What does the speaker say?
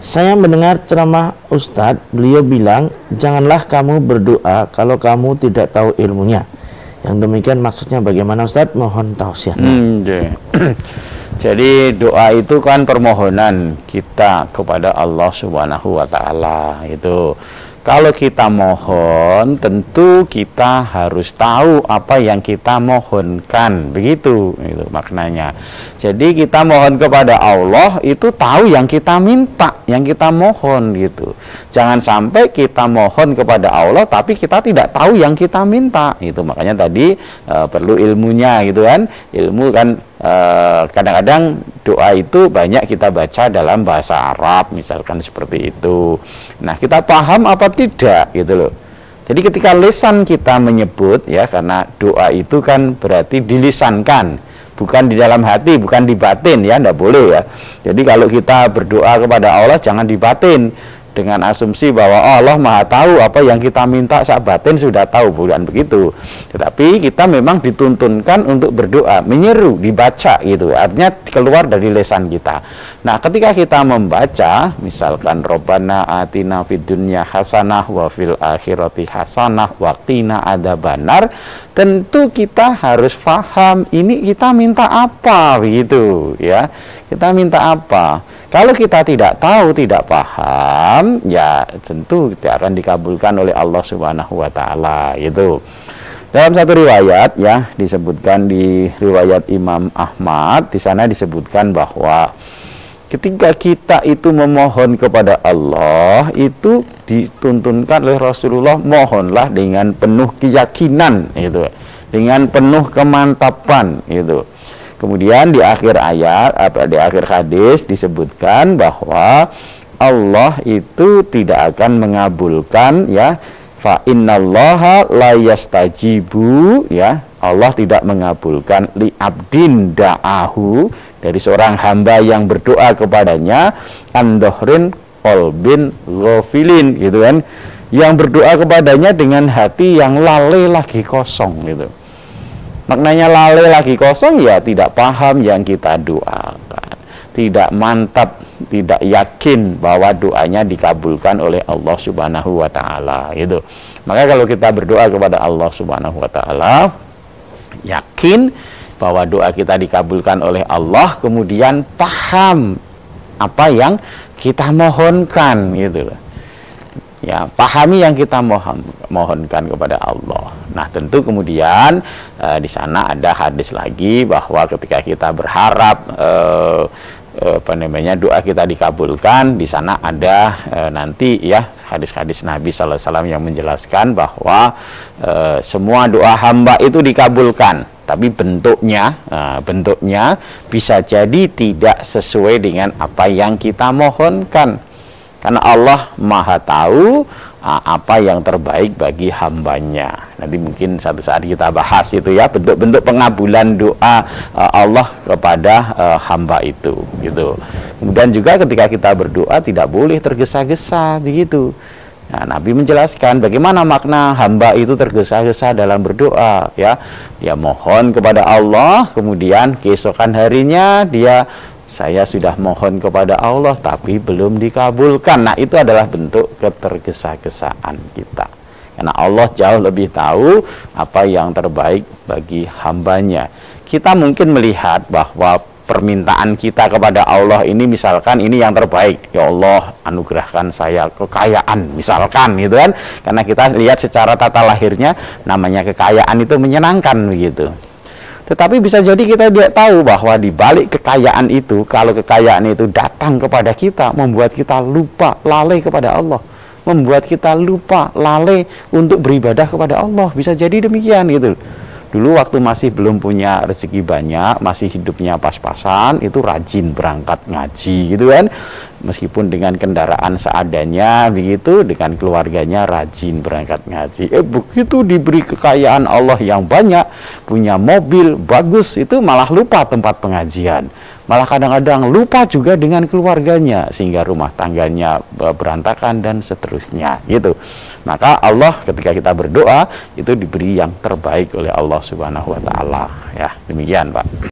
Saya mendengar ceramah Ustadz, beliau bilang, janganlah kamu berdoa kalau kamu tidak tahu ilmunya. Yang demikian maksudnya bagaimana Ustadz? Mohon tausiahnya. Jadi doa itu kan permohonan kita kepada Allah Subhanahu wa Ta'ala. Itu kalau kita mohon, tentu kita harus tahu apa yang kita mohonkan, begitu itu maknanya. Jadi kita mohon kepada Allah itu tahu yang kita minta, yang kita mohon gitu. Jangan sampai kita mohon kepada Allah tapi kita tidak tahu yang kita minta. Itu makanya tadi perlu ilmunya gitu kan. Ilmu kan kadang-kadang doa itu banyak kita baca dalam bahasa Arab misalkan seperti itu. Nah, kita paham apa tidak gitu loh. Jadi ketika lisan kita menyebut ya, karena doa itu kan berarti dilisankan, bukan di dalam hati, bukan di batin ya, enggak boleh ya. Jadi kalau kita berdoa kepada Allah jangan di batin dengan asumsi bahwa Allah Maha tahu apa yang kita minta, sak batin sudah tahu, bukan begitu. Tetapi kita memang dituntunkan untuk berdoa, menyeru, dibaca gitu, artinya keluar dari lisan kita. Nah, ketika kita membaca misalkan Rabbana atina fid dunya hasanah wa fil akhirati hasanah wa qina adzabannar, tentu kita harus paham ini kita minta apa begitu ya. Kita minta apa? Kalau kita tidak tahu, tidak paham, ya tentu tidak akan dikabulkan oleh Allah Subhanahu wa Ta'ala gitu. Dalam satu riwayat ya, disebutkan di riwayat Imam Ahmad, di sana disebutkan bahwa ketika kita itu memohon kepada Allah, itu dituntunkan oleh Rasulullah, mohonlah dengan penuh keyakinan gitu, dengan penuh kemantapan gitu. Kemudian di akhir ayat atau di akhir hadis disebutkan bahwa Allah itu tidak akan mengabulkan ya, fa innallaha la yastajibu ya, Allah tidak mengabulkan li abdin da'ahu, dari seorang hamba yang berdoa kepadanya andohrin qalbin ghafilin gitu kan, yang berdoa kepadanya dengan hati yang lalai lagi kosong gitu. Maknanya lalai lagi kosong ya, tidak paham yang kita doakan, tidak mantap, tidak yakin bahwa doanya dikabulkan oleh Allah Subhanahu wa Ta'ala gitu. Maka kalau kita berdoa kepada Allah Subhanahu wa Ta'ala, yakin bahwa doa kita dikabulkan oleh Allah, kemudian paham apa yang kita mohonkan gitu. Ya, pahami yang kita mohonkan kepada Allah. Nah, tentu kemudian di sana ada hadis lagi bahwa ketika kita berharap doa kita dikabulkan, di sana ada nanti ya hadis-hadis Nabi Sallallahu Alaihi Wasallam yang menjelaskan bahwa semua doa hamba itu dikabulkan, tapi bentuknya bisa jadi tidak sesuai dengan apa yang kita mohonkan. Karena Allah Maha tahu apa yang terbaik bagi hambanya. Nanti mungkin satu saat kita bahas itu ya, bentuk-bentuk pengabulan doa Allah kepada hamba itu gitu. Kemudian juga ketika kita berdoa tidak boleh tergesa-gesa begitu. Nah, Nabi menjelaskan bagaimana makna hamba itu tergesa-gesa dalam berdoa ya. Dia mohon kepada Allah, kemudian keesokan harinya saya sudah mohon kepada Allah tapi belum dikabulkan. Nah, itu adalah bentuk ketergesa-gesaan kita. Karena Allah jauh lebih tahu apa yang terbaik bagi hambanya. Kita mungkin melihat bahwa permintaan kita kepada Allah ini misalkan ini yang terbaik. Ya Allah, anugerahkan saya kekayaan misalkan gitu kan. Karena kita lihat secara tata lahirnya namanya kekayaan itu menyenangkan begitu. Tetapi bisa jadi kita tidak tahu bahwa di balik kekayaan itu, kalau kekayaan itu datang kepada kita, membuat kita lupa, lalai kepada Allah, membuat kita lupa, lalai untuk beribadah kepada Allah. Bisa jadi demikian gitu. Dulu waktu masih belum punya rezeki banyak, masih hidupnya pas-pasan, itu rajin berangkat ngaji gitu kan. Meskipun dengan kendaraan seadanya begitu, dengan keluarganya rajin berangkat ngaji. Begitu diberi kekayaan Allah yang banyak, punya mobil bagus, itu malah lupa tempat pengajian. Malah kadang-kadang lupa juga dengan keluarganya, sehingga rumah tangganya berantakan dan seterusnya gitu. Maka Allah ketika kita berdoa itu diberi yang terbaik oleh Allah Subhanahu wa Ta'ala ya. Demikian Pak.